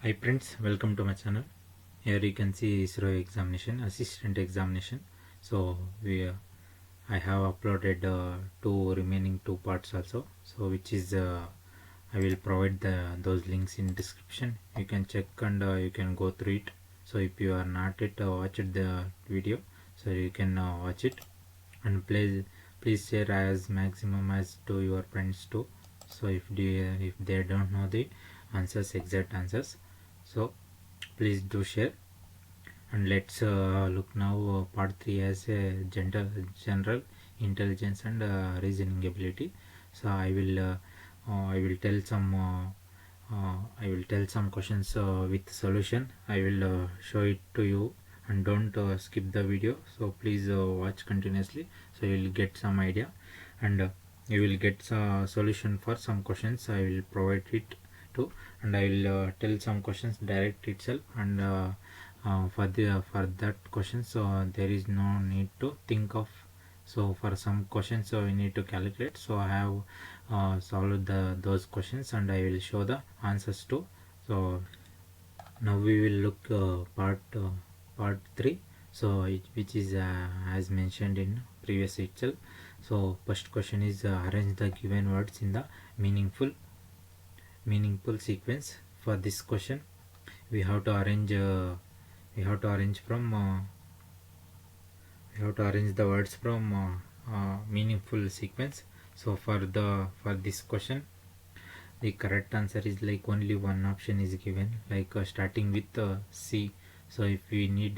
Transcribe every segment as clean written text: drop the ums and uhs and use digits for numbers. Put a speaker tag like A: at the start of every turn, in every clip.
A: Hi friends, welcome to my channel. Here you can see Isro examination, assistant examination. So I have uploaded remaining two parts also. So which is I will provide those links in description. You can check and you can go through it. So if you are not yet watched the video, so you can watch it, and please share as maximum as to your friends too. So if they don't know the exact answers, so please do share. And let's look now part 3 as general intelligence and reasoning ability. So I will tell some questions with solution. I will show it to you, and don't skip the video. So please watch continuously, so you will get some idea, and you will get solution for some questions. I will provide it too, and I will tell some questions direct itself, and for that question, so there is no need to think of. So for some questions, so we need to calculate. So I have solved those questions, and I will show the answers too. So now we will look part 3. So which is as mentioned in previous itself. So first question is arrange the given words in the meaningful sequence. For this question, we have to arrange the words from meaningful sequence. So for this question, the correct answer is like only one option is given, like starting with C. So if we need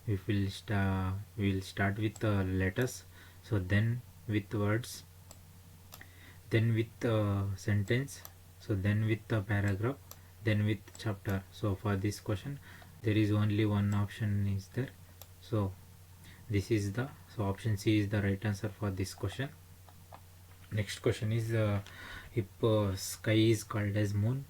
A: if we'll start with letters, so then with words, then with sentence, so then with the paragraph, then with chapter. So for this question, there is only one option is there. So this is the option C is the right answer for this question. Next question is if sky is called as moon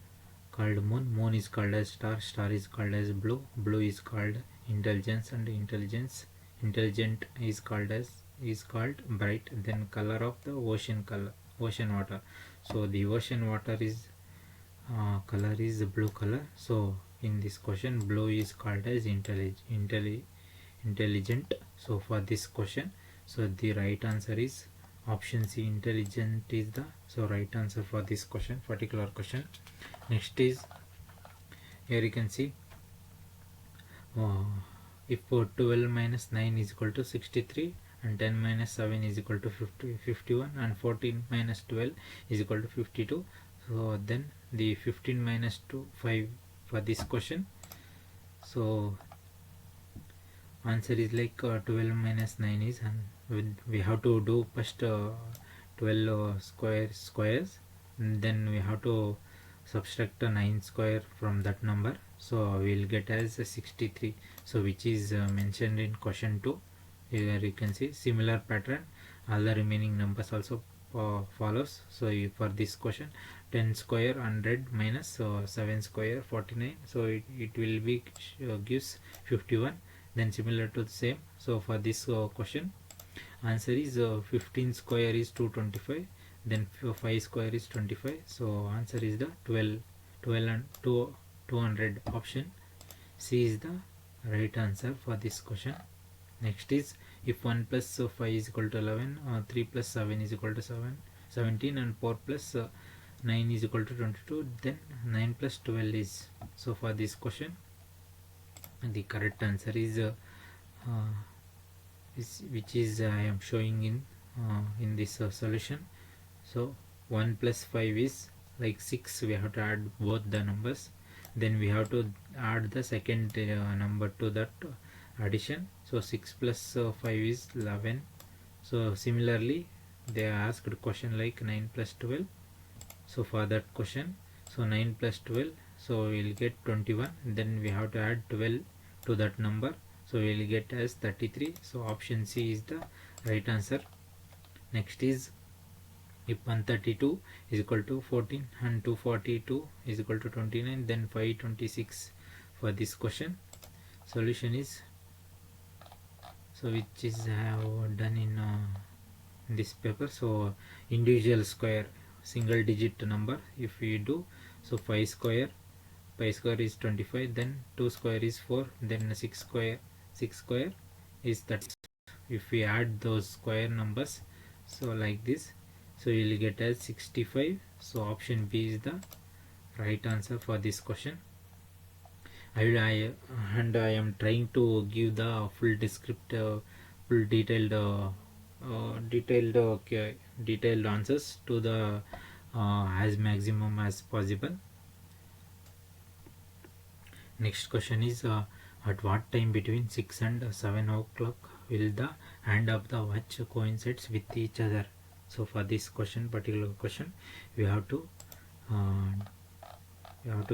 A: moon is called as star is called as blue is called intelligence, and intelligent is called bright, then color of the ocean water. So the ocean water is color is blue color. So in this question, blue is called as intelligent. So for this question, so the right answer is option C, intelligent is the right answer for this particular question. Next is, here you can see if 12 minus 9 is equal to 63, and 10 minus 7 is equal to 51, and 14 minus 12 is equal to 52. So then the 15 minus 5 for this question. So answer is like 12 minus 9 is, and we have to do first 12 squares, and then we have to subtract 9 square from that number. So we will get as 63. So which is mentioned in question 2. Here you can see similar pattern, all the remaining numbers also follows. So for this question, 10 square 100 minus 7 square 49. So it will be gives 51. Then similar to the same. So for this question, answer is 15 square is 225, then 5 square is 25. So answer is the 12 and 200. Option C is the right answer for this question. Next is, if 1 plus 5 is equal to 11, 3 plus 7 is equal to 17, and 4 plus 9 is equal to 22, then 9 plus 12 is. So for this question, the correct answer is which is I am showing in this solution. So 1 plus 5 is like 6. We have to add both the numbers, then we have to add the second number to that addition. So 6 plus 5 is 11. So similarly, they asked a question like 9 plus 12. So for that question, so 9 plus 12, so we will get 21. Then we have to add 12 to that number, so we will get as 33. So option C is the right answer. Next is, if 132 is equal to 14 and 242 is equal to 29, then 526. For this question, solution is, so which is I have done in this paper. So individual square single digit number, if we do, so 5 square pi square is 25, then 2 square is 4, then 6 square is that. If we add those square numbers, so like this, so you will get as 65. So option B is the right answer for this question. I am trying to give the full descriptive, full detailed answers to the as maximum as possible. Next question is at what time between 6 and 7 o'clock will the hand of the watch coincides with each other? So for this particular question, we have to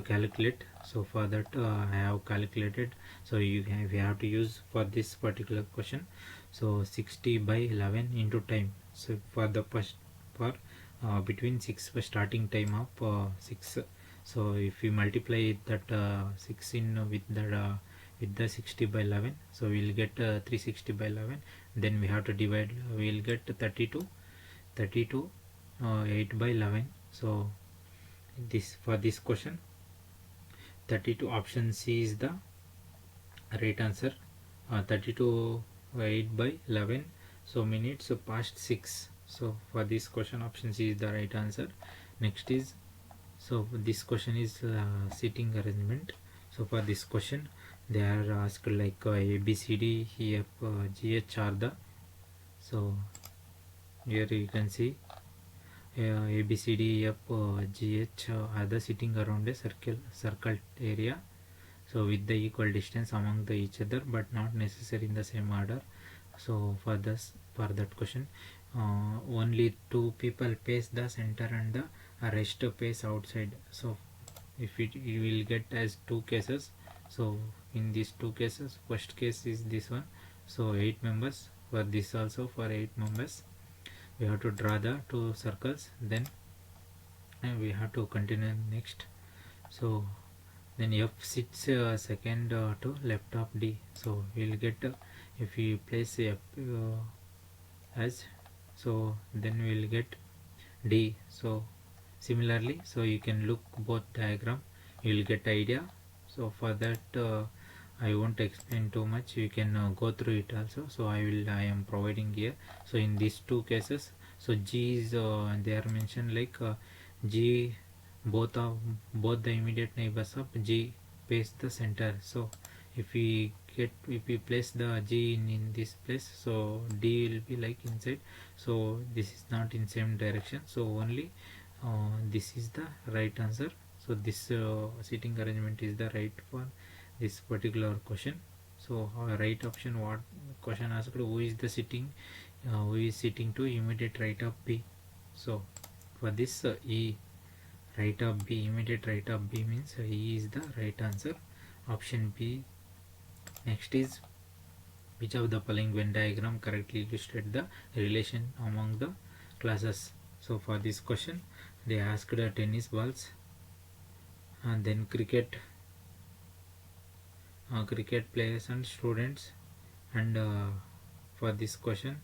A: calculate. So for that I have calculated. So we have to use for this particular question, so 60 by 11 into time. So for the first, for between 6 starting time of 6, so if we multiply that 6 in with the 60 by 11, so we will get 360 by 11. Then we have to divide, we will get 32 8 by 11. So this, for this question, 32, option C is the right answer. 32 8 by 11, so minutes past 6. So for this question, option C is the right answer. Next is, so this question is seating arrangement. So for this question, they are asked like A, B, C, D, E, F, G, H are the, so here you can see A, B, C, D, E, F, G, H are the sitting around a circle area, so with the equal distance among the each other, but not necessary in the same order. So for that question, only two people face the center and the rest face outside. So if you will get as two cases, so in these two cases, first case is this one, so 8 members. For this also, for 8 members, we have to draw the two circles, then we have to continue next. So then F sits second to left of D, so we will get if we place F as, so then we will get D. So similarly, so you can look both diagram, you will get idea. So for that I won't explain too much, you can go through it also. So I am providing here. So in these two cases, so G is they are mentioned like G, both the immediate neighbors of G face the center. So if we place the G in this place, so D will be like inside, so this is not in same direction, so only this is the right answer. So this seating arrangement is the right for this particular question. So right option, what question asked, who is sitting to immediate right of B. So for this E, right of B, immediate right of B means E is the right answer, option B. Next is, which of the following Venn diagram correctly illustrate the relation among the classes? So for this question, they asked tennis balls, and then cricket players and students, and for this question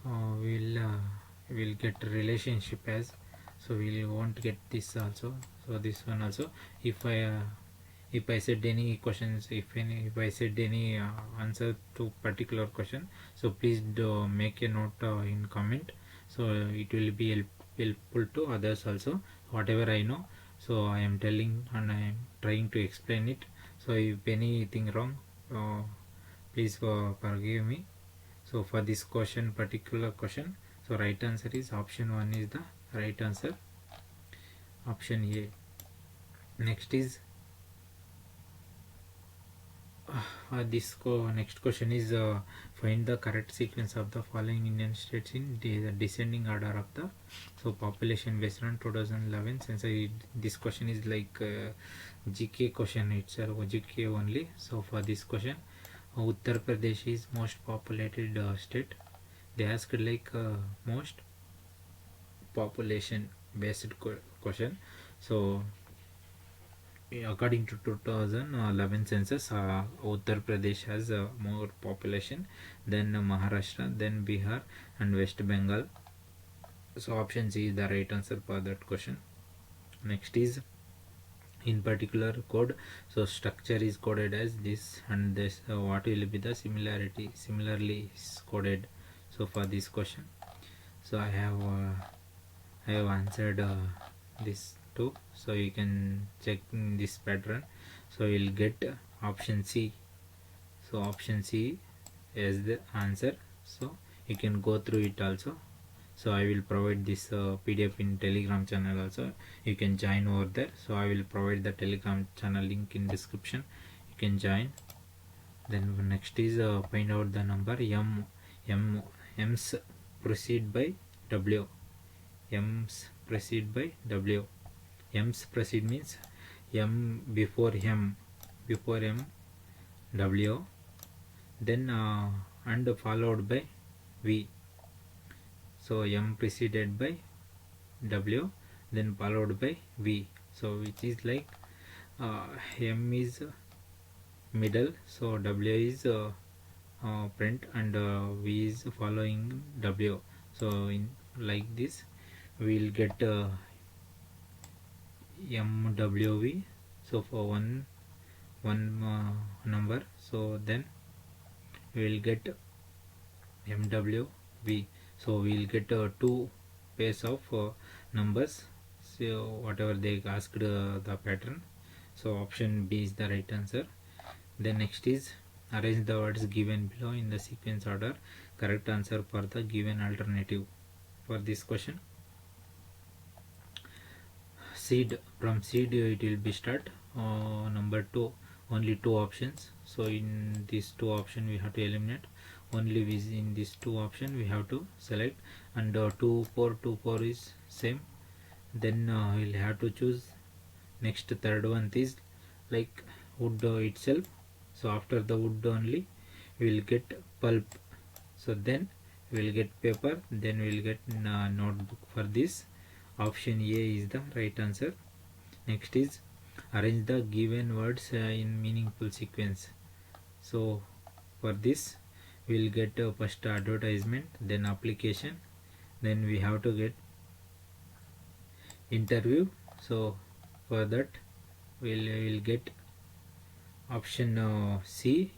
A: we'll get relationship as, so we won't get this also. So this one also, if I said any questions, if I said any answer to particular question, so please do make a note in comment, so it will be helpful to others also. Whatever I know, so I am telling and I am trying to explain it. So if anything wrong, please forgive me. So for this particular question, so right answer is option 1 is the right answer, option A. Next is next question is find the correct sequence of the following Indian states in the descending order of the, so population based on 2011 census. This question is like GK question itself, GK only. So for this question, Uttar Pradesh is most populated state. They asked like most population based question. So according to 2011 census, Uttar Pradesh has more population than Maharashtra, then Bihar and West Bengal. So option C is the right answer for that question. Next is, in particular code. So structure is coded as this, and this what will be the similarly is coded. So for this question, so I have answered this too, so you can check in this pattern. So you'll get option C. So option C is the answer. So you can go through it also. So I will provide this PDF in Telegram channel also. You can join over there. So I will provide the Telegram channel link in description. You can join. Then next is find out the number M's precede by W. M's precede by W. M's precede means M before M W, then and followed by V. So M preceded by W, then followed by V. So which is like M is middle, so W is front, and V is following W. So in like this we will get MWV. So for one number, so then we will get MWV. So we will get two pairs of numbers, so whatever they asked the pattern. So option B is the right answer. Then next is arrange the words given below in the sequence order. Correct answer for the given alternative. For this question, seed, from seed it will be start. Number 2, only 2 options. So in these 2 options we have to eliminate. Only within these 2 options we have to select, and 2 4 is same. Then we'll have to choose. Next, third one is like wood itself. So after the wood only we will get pulp. So then we will get paper, then we will get notebook. For this, option A is the right answer. Next is arrange the given words in meaningful sequence. So for this we will get first advertisement, then application, then we have to get interview. So for that we'll get option C,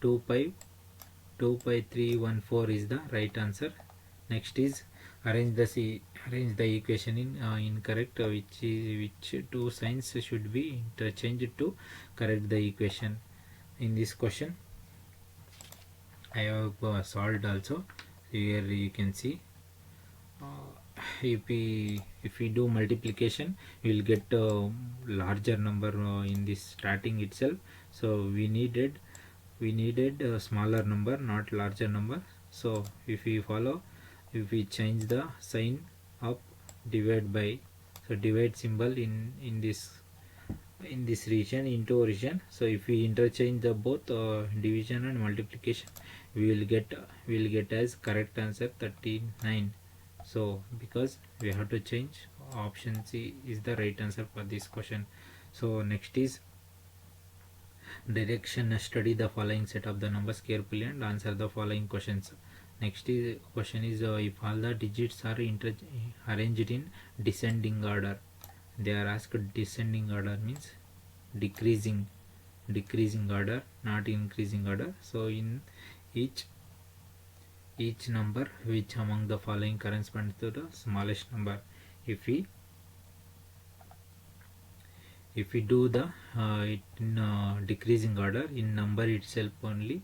A: 25314 is the right answer. Next is arrange the equation in incorrect, which two signs should be interchanged to correct the equation. In this question I have solved also. Here you can see if we do multiplication we will get larger number in this starting itself. So we needed a smaller number, not larger number. So if we change the sign of divide by, so divide symbol in this region into region. So if we interchange the both division and multiplication, we will get as correct answer 39. So because we have to change, option C is the right answer for this question. So next is direction. Study the following set of the numbers carefully and answer the following questions. Next is question is if all the digits are arranged in descending order. They are asked descending order means decreasing order, not increasing order. So in each number, which among the following corresponds to the smallest number? If we do the it in decreasing order, in number itself only,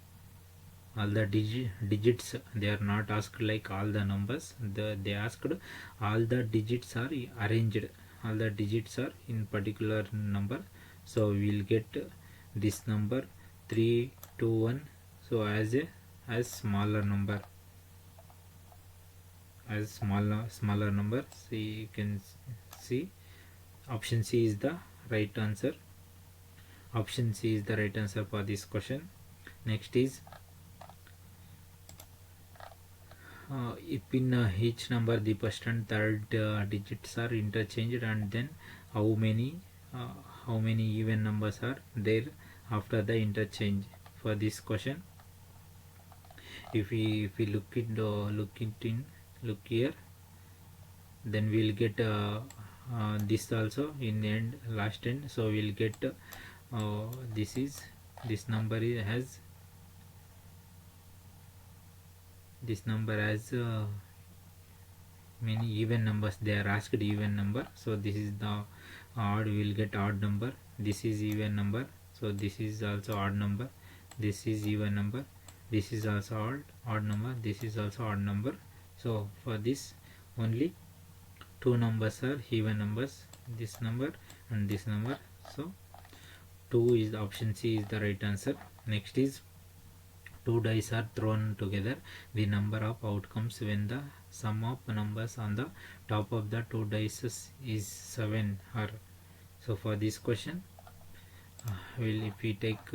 A: all the digits, they are not asked like all the numbers. They asked all the digits are arranged, all the digits are in particular number. So we will get this number 321. So as smaller number, as smaller number. So you can see option C is the right answer. Option C is the right answer for this question. Next is if in each number the first and third digits are interchanged, and then how many even numbers are there after the interchange. For this question, if we look here, then we will get this also in the end, last end. So we'll get this number has many even numbers. They are asked even number, so this is the odd, we will get odd number. This is even number, so this is also odd number. This is even number, this is also odd number, this is also odd number. So for this only two numbers are even numbers, this number and this number. So 2 is the option C is the right answer. Next is two dice are thrown together, the number of outcomes when the sum of numbers on the top of the two dice is 7 are. So for this question, if we take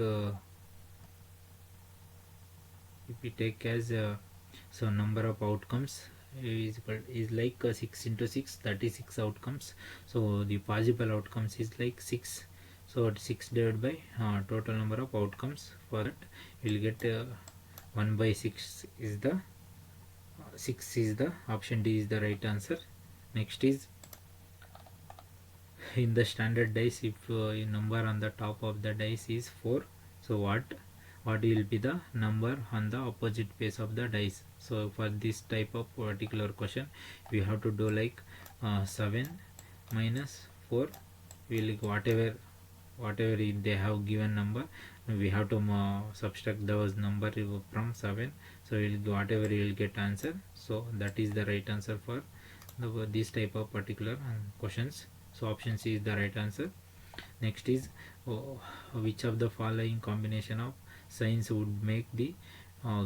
A: as so number of outcomes is like 6 into 6, 36 outcomes. So the possible outcomes is like 6. So 6 divided by total number of outcomes. For that we'll get 1 by 6 is the 6 is the option D is the right answer. Next is in the standard dice, if a number on the top of the dice is 4, so what will be the number on the opposite face of the dice? So for this type of particular question we have to do like 7 minus 4, will whatever they have given number, we have to subtract those number from 7. So whatever you will get answer. So that is the right answer for this type of particular questions. So option C is the right answer. Next is which of the following combination of signs would make the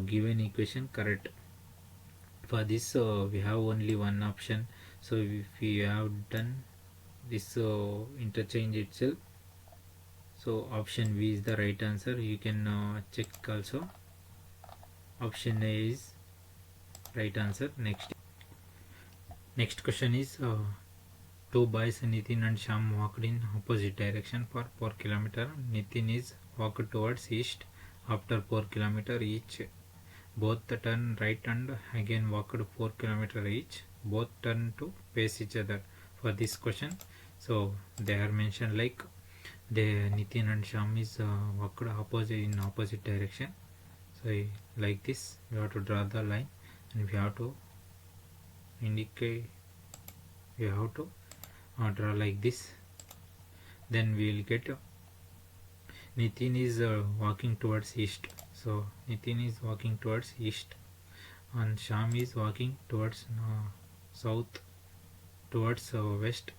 A: given equation correct? For this we have only one option. So if we have done this interchange itself, so option B is the right answer. You can check also. Option A is right answer. Next question is two boys, Nitin and Sham, walked in opposite direction for 4 km. Nitin is walked towards east after 4 km each. Both turn right and again walked 4 km each. Both turn to face each other. For this question, so they are mentioned like the Nitin and Sham is walked in opposite direction. So like this we have to draw the line and we have to indicate, we have to draw like this. Then we will get Nitin is walking towards east. So Nitin is walking towards east and Sham is walking towards south, towards west.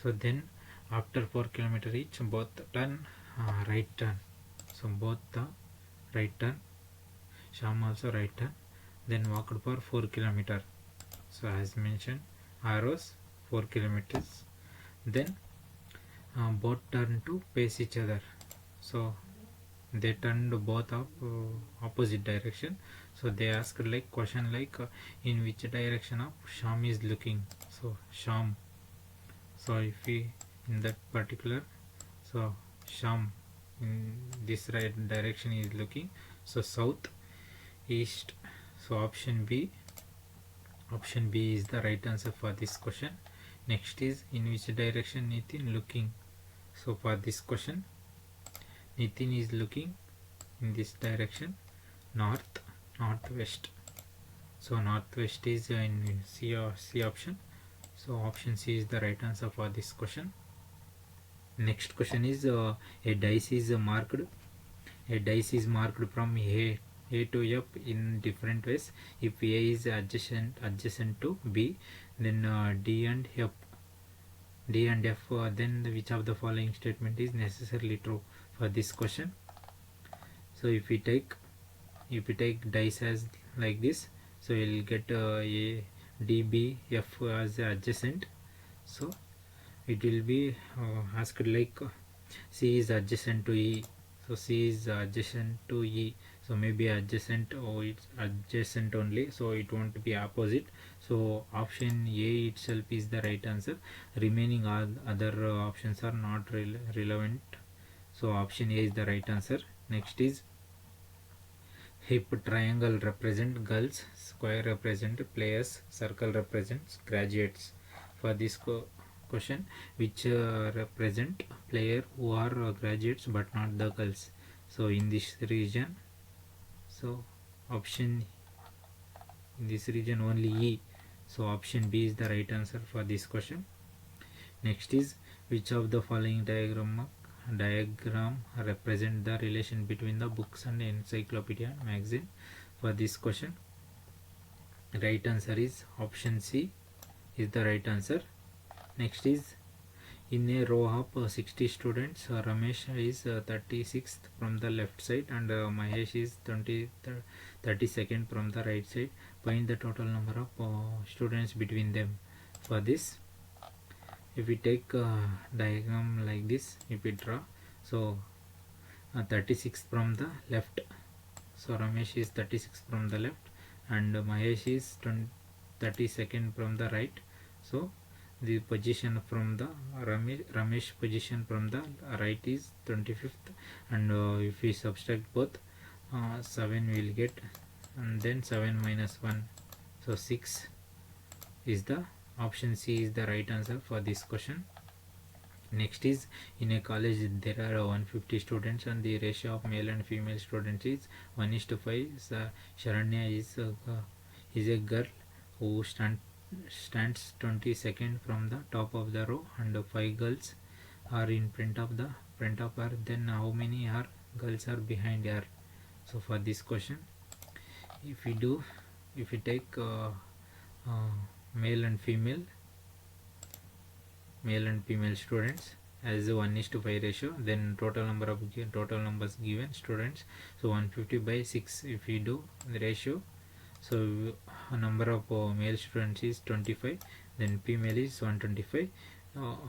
A: So then after 4 km each, both turn right turn. So both the right turn, Sham also right turn, then walked for 4 km. So as mentioned, arrows 4 kilometers. Then both turn to face each other. So they turned both of opposite direction. So they asked like question like in which direction of Sham is looking. So Sham. So if we in that particular, so Sham in this right direction is looking. So south, east. So option B is the right answer for this question. Next is in which direction Nitin looking. So for this question, Nitin is looking in this direction, northwest. So northwest is in C option. So option C is the right answer for this question. Next question is a dice is marked. A dice is marked from A to F in different ways. If A is adjacent to B, then D and F, then which of the following statement is necessarily true for this question? So if we take dice as like this, so we'll get A, D, B, F as adjacent. So it will be asked like C is adjacent to E. So C is adjacent to E. So maybe adjacent, or it's adjacent only, so it won't be opposite. So option A itself is the right answer. Remaining all other options are not relevant. So option A is the right answer. Next is if triangle represent girls, square represent players, circle represents graduates. For this question, which represent player who are graduates but not the girls. So in this region, so option in this region only E. So option B is the right answer for this question. Next is, which of the following diagram represent the relation between the books and encyclopedia and magazine? For this question, right answer is option C is the right answer. Next is, in a row of 60 students, Ramesh is 36th from the left side and Mahesh is 32nd from the right side. Find the total number of students between them. For this, if we take diagram like this, if we draw, so 36 from the left, so Ramesh is 36 from the left and Mahesh is 32nd from the right. So the position from the Ramesh position from the right is 25th, and if we subtract both, 7 will get, and then 7 minus 1, so 6 is the option C is the right answer for this question. Next is, in a college there are 150 students and the ratio of male and female students is 1:5. Sharanya is a girl who stands 22nd from the top of the row and 5 girls are in front of her. Then how many girls are behind her? So for this question, if we take male and female students as a 1:5 ratio, then total numbers given students, so 150 by 6 if we do the ratio, so a number of male students is 25, then female is 125.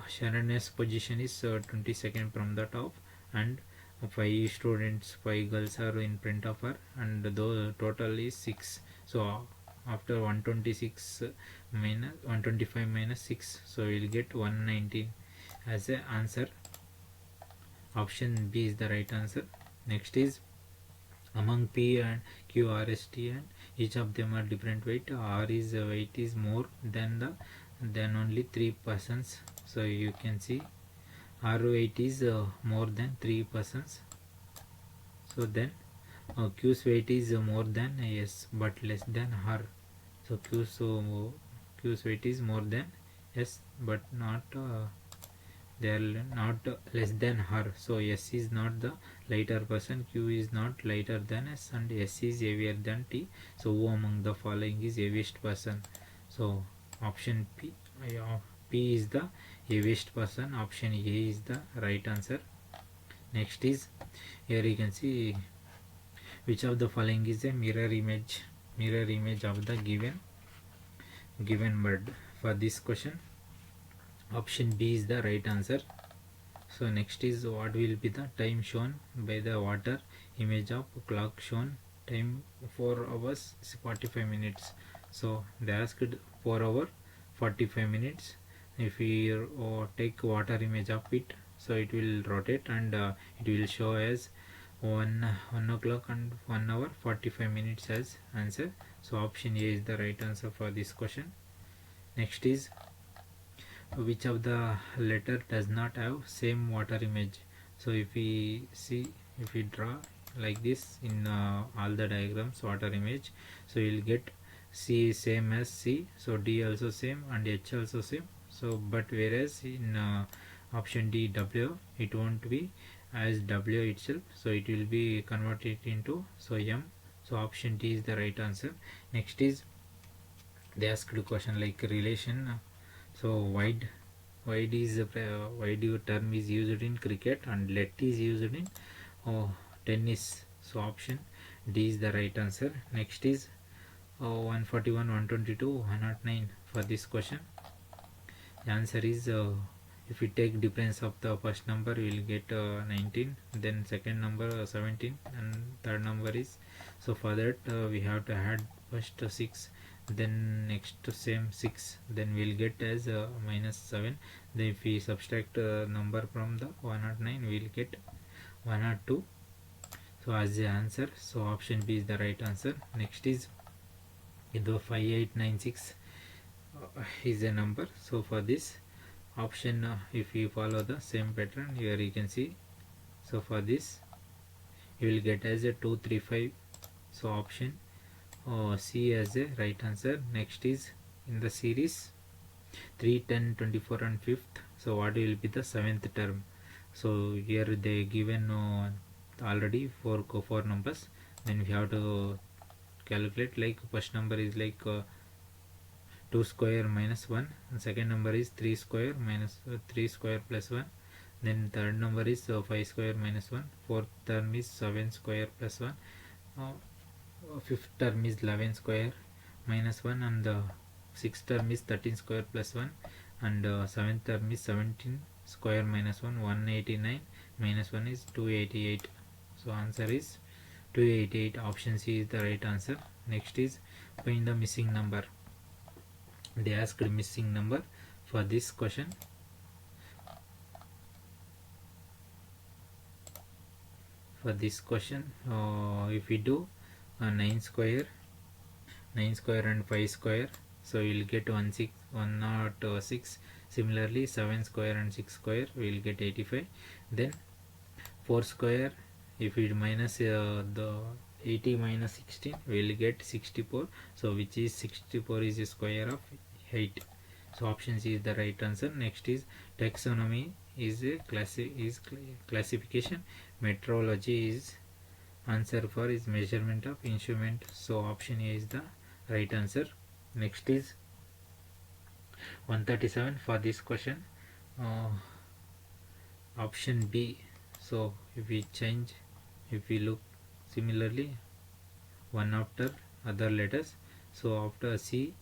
A: Sharanya's position is 22nd from the top and 5 girls are in front of her and the total is 6. So after 126 minus 125 minus 6, so we'll get 119 as a answer. Option B is the right answer. Next is, among P and Q, R, S, T, and each of them are different weight. R is weight is more than only 3 persons. So you can see R weight is more than 3 persons. So then Q's weight is more than S but less than her. So Q's weight is more than S but not they are not less than her. So S is not the lighter person, Q is not lighter than S, and S is heavier than T. So who among the following is heaviest person? So option P is the heaviest person. Option A is the right answer. Next is, here you can see which of the following is a mirror image of the given bird. For this question, option B is the right answer. So next is, what will be the time shown by the water image of clock shown time 4 hours 45 minutes. So they asked 4 hour 45 minutes. If we take water image of it, so it will rotate and it will show as 1 o'clock and 1 hour 45 minutes as answer. So option A is the right answer for this question. Next is, which of the letter does not have same water image? So if we draw like this in all the diagrams water image, so you'll get C same as C, so D also same and H also same. So but whereas in option D W, it won't be as W itself, so it will be converted into M. So option D is the right answer. Next is, they asked a question like relation. So wide term is used in cricket and let is used in tennis. So option D is the right answer. Next is 141, 122, 109. For this question, the answer is, if we take difference of the first number, we will get 19, then second number 17, and third number is, so for that we have to add first 6, then next same 6, then we'll get as minus 7. Then if we subtract number from the 109, we'll get 102. So as the answer, so option B is the right answer. Next is, the 5896 is a number. So for this, option if you follow the same pattern, here you can see. So for this you will get as a 235. So option C as a right answer. Next is in the series 3, 10, 24 and 5th. So what will be the 7th term? So here they given already four numbers. Then we have to calculate, like first number is like 2 square minus 1, and second number is 3 square minus 3 square plus 1. Then third number is 5 square minus 1. Fourth term is 7 square plus 1. Fifth term is 11 square minus 1, and the sixth term is 13 square plus 1, and seventh term is 17 square minus 1. 189 minus 1 is 288. So answer is 288. Option C is the right answer. Next is find the missing number. They asked missing number for this question. For this question, if we do 9 square and 5 square, so we will get 106. Similarly 7 square and 6 square we will get 85. Then 4 square, if we minus the 80 minus 16 we will get 64. So which is 64 is a square of 8. So option C is the right answer. Next is taxonomy is a classification. Metrology is answer for is measurement of instrument. So option A is the right answer. Next is 137 for this question. Option B. So if we look similarly one after other letters, so after C,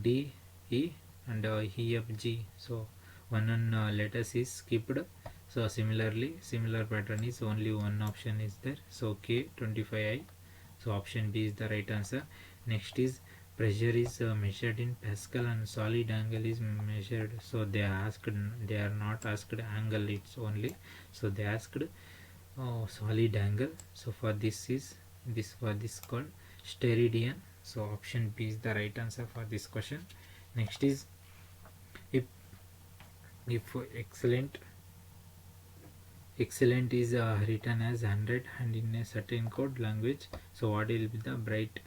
A: D, E and E, F, G, so one letters is skipped. So similarly similar pattern is only one option is there, so K 25I. So option B is the right answer. Next is pressure is measured in Pascal and solid angle is measured. So they are not asked angle, it's only, so they asked solid angle. So for this called steradian. So option B is the right answer for this question. Next is if excellent is written as 100 and in a certain code language, so what will be the bright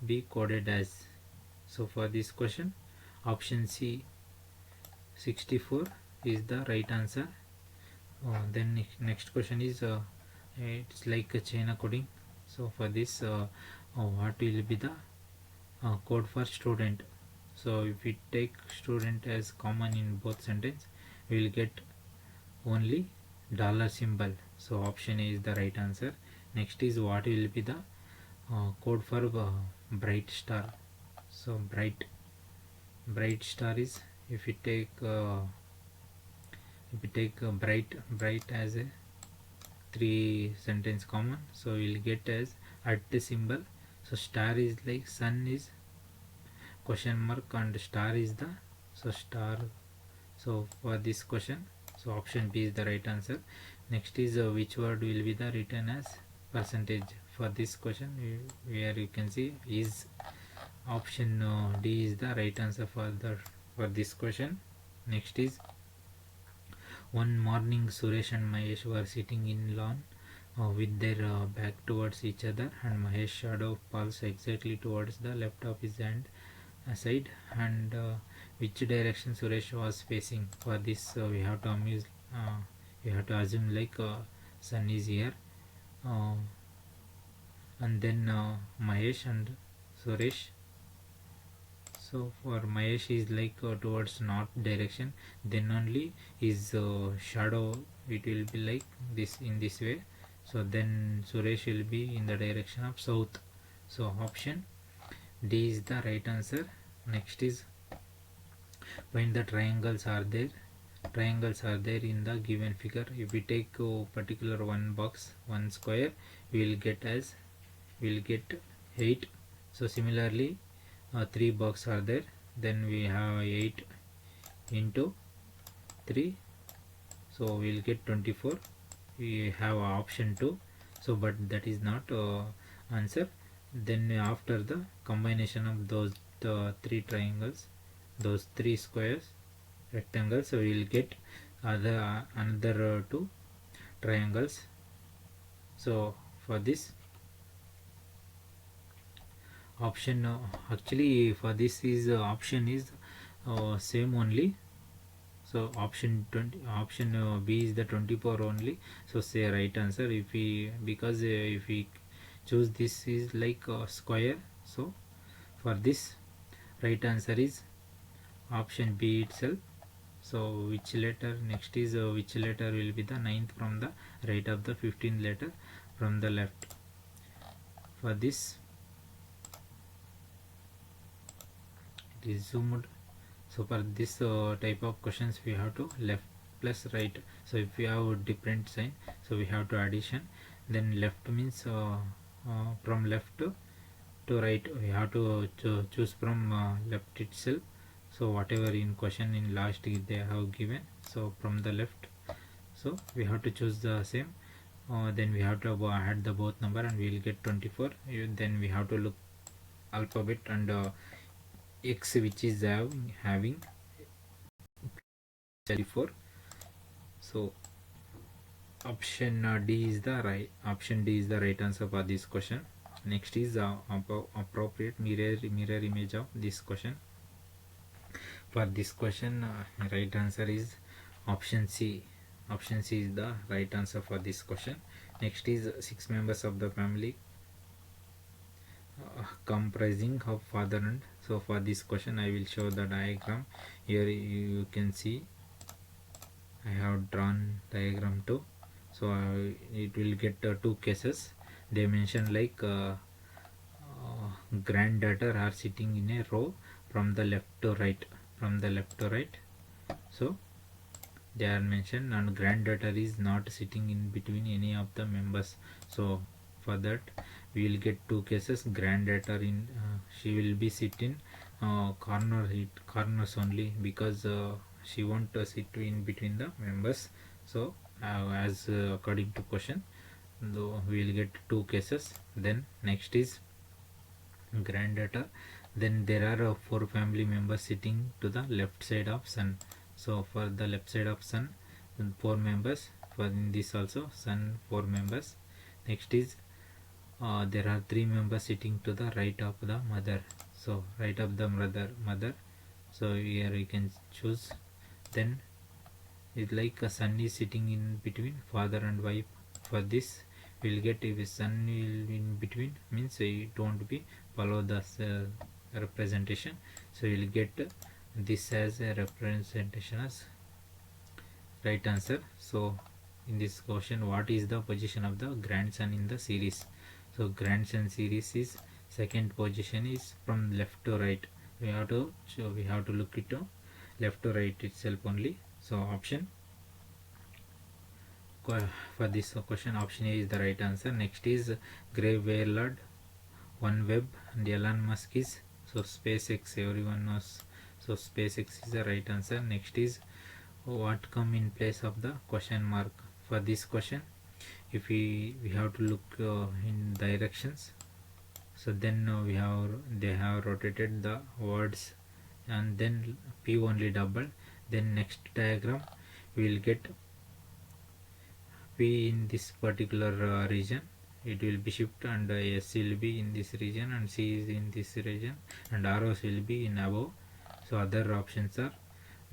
A: be coded as? So for this question option C 64 is the right answer. Then next question is it's like a China coding. So for this what will be the code for student? So if we take student as common in both sentence, we will get only dollar symbol. So option A is the right answer. Next is what will be the code for bright star? So bright star is, if we take bright as a 3 sentence common, so we will get as at the symbol. So star is like sun is question mark and star is the star. So for this question, so option B is the right answer. Next is which word will be the written as percentage? For this question where you can see is option D is the right answer for this question. Next is one morning Suresh and Mahesh were sitting in lawn with their back towards each other, and Mahesh shadow falls exactly towards the left of his hand side, and which direction Suresh was facing? For this we have to assume like sun is here, and then Mahesh and Suresh. So for Mahesh is like towards north direction, then only his shadow it will be like this, in this way. So then Suresh will be in the direction of south. So option D is the right answer. Next is when the triangles are there in the given figure. If we take a particular one box, one square, we will get 8. So similarly 3 boxes are there, then we have 8 into 3, so we will get 24. We have option 2, so but that is not answer. Then after the combination of those 3 triangles, those 3 squares, rectangles, so we will get another two triangles. So for this option, actually for this is option is same only. So option 20, option B is the 24 only. So say right answer. If we, because if we choose this is like a square, so for this right answer is option B itself. So which letter next is which letter will be the ninth from the right of the 15th letter from the left. For this it is zoomed. So for this type of questions we have to left plus right. So if we have different sign, so we have to addition. Then left means from left to right, we have to choose from left itself. So whatever in question in last they have given, so from the left, so we have to choose the same. Then we have to add the both number and we will get 24. Then we have to look alphabet and x which is having 34. So option D is the right, option D is the right answer for this question. Next is appropriate mirror image of this question. For this question right answer is option C. Option C is the right answer for this question. Next is 6 members of the family comprising of father and. So for this question I will show the diagram. Here you can see I have drawn diagram too. So it will get two cases. They mention like granddaughter are sitting in a row from the left to right, from the left to right. So they are mentioned, and granddaughter is not sitting in between any of the members. So for that we will get two cases. Granddaughter in she will be sitting corners only, because she won't sit in between the members. So as according to question, though we will get two cases. Then next is granddaughter, then there are four family members sitting to the left side of son. So for the left side of son, four members. For in this also son, four members. Next is there are three members sitting to the right of the mother. So right of the mother. So here you can choose. Then it's like a son is sitting in between father and wife. For this we'll get, if a son will in between means it won't be follow the representation. So we'll get this as a representation as right answer. So in this question, what is the position of the grandson in the series? So grandson series is second position is from left to right. We have to look it to left to right itself only. So option for this question, option A is the right answer. Next is Grave Warlord, OneWeb, and Elon Musk is, so SpaceX, everyone knows. So SpaceX is the right answer. Next is what come in place of the question mark. For this question, if we have to look in directions, so then they have rotated the words, and then P only double. Then next diagram we will get P in this particular region, it will be shift, and S will be in this region, and C is in this region, and arrows will be in above. So other options are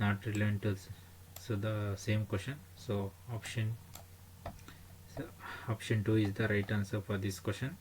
A: not relevant to the same question. So option 2 is the right answer for this question.